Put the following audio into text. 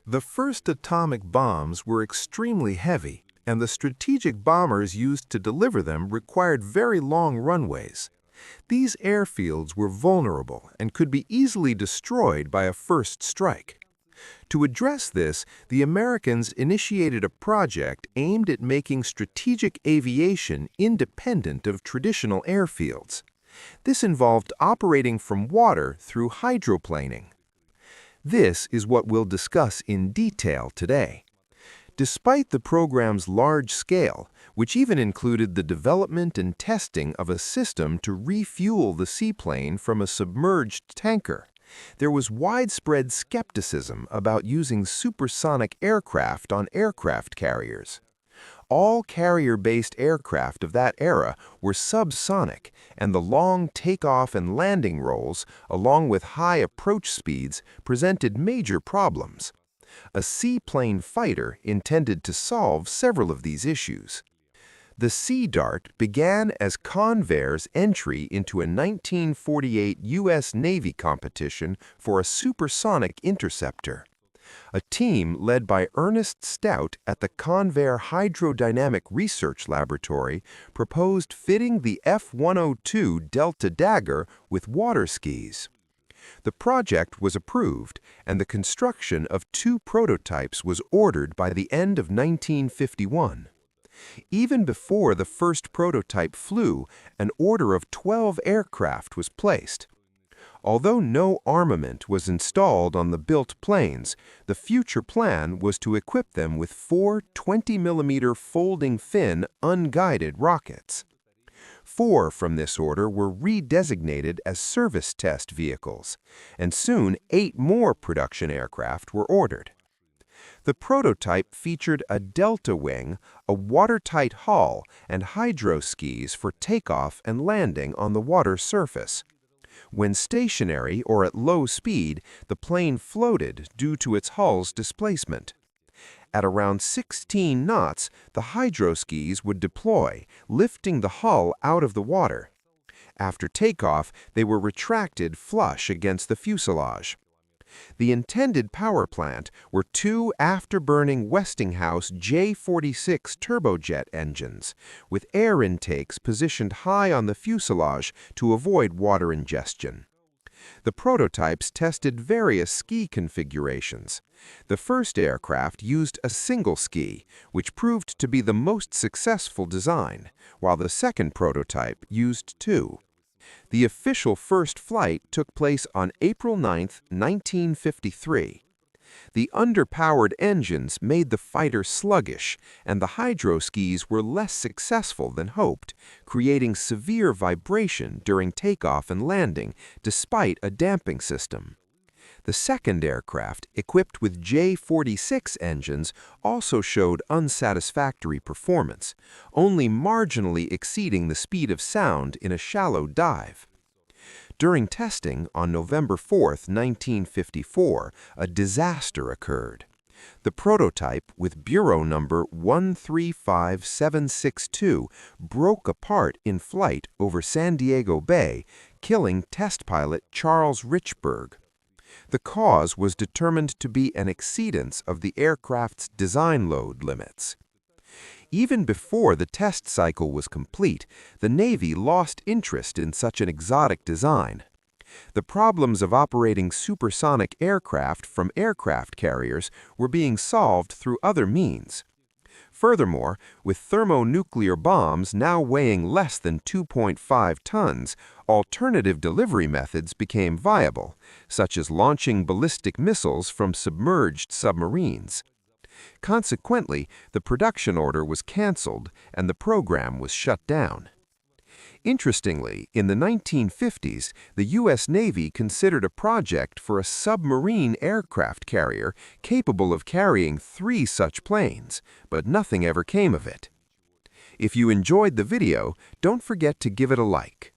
The first atomic bombs were extremely heavy, and the strategic bombers used to deliver them required very long runways. These airfields were vulnerable and could be easily destroyed by a first strike. To address this, the Americans initiated a project aimed at making strategic aviation independent of traditional airfields. This involved operating from water through hydroplaning. This is what we'll discuss in detail today. Despite the program's large scale, which even included the development and testing of a system to refuel the seaplane from a submerged tanker, there was widespread skepticism about using supersonic aircraft on aircraft carriers. All carrier-based aircraft of that era were subsonic, and the long takeoff and landing rolls, along with high approach speeds, presented major problems. A seaplane fighter intended to solve several of these issues. The Sea Dart began as Convair's entry into a 1948 U.S. Navy competition for a supersonic interceptor. A team led by Ernest Stout at the Convair Hydrodynamic Research Laboratory proposed fitting the F-102 Delta Dagger with water skis. The project was approved, and the construction of 2 prototypes was ordered by the end of 1951. Even before the first prototype flew, an order of 12 aircraft was placed. Although no armament was installed on the built planes, the future plan was to equip them with 4 20mm folding fin unguided rockets. 4 from this order were redesignated as service test vehicles, and soon 8 more production aircraft were ordered. The prototype featured a delta wing, a watertight hull, and hydro skis for takeoff and landing on the water surface. When stationary or at low speed, the plane floated due to its hull's displacement. At around 16 knots, the hydro skis would deploy, lifting the hull out of the water. After takeoff, they were retracted flush against the fuselage. The intended power plant were 2 afterburning Westinghouse J46 turbojet engines, with air intakes positioned high on the fuselage to avoid water ingestion. The prototypes tested various ski configurations. The first aircraft used a single ski, which proved to be the most successful design, while the second prototype used 2. The official first flight took place on April 9, 1953. The underpowered engines made the fighter sluggish, and the hydro skis were less successful than hoped, creating severe vibration during takeoff and landing, despite a damping system. The second aircraft, equipped with J46 engines, also showed unsatisfactory performance, only marginally exceeding the speed of sound in a shallow dive. During testing on November 4, 1954, a disaster occurred. The prototype, with bureau number 135762, broke apart in flight over San Diego Bay, killing test pilot Charles Richburg. The cause was determined to be an exceedance of the aircraft's design load limits. Even before the test cycle was complete, the Navy lost interest in such an exotic design. The problems of operating supersonic aircraft from aircraft carriers were being solved through other means. Furthermore, with thermonuclear bombs now weighing less than 2.5 tons, alternative delivery methods became viable, such as launching ballistic missiles from submerged submarines. Consequently, the production order was canceled and the program was shut down. Interestingly, in the 1950s, the U.S. Navy considered a project for a submarine aircraft carrier capable of carrying 3 such planes, but nothing ever came of it. If you enjoyed the video, don't forget to give it a like.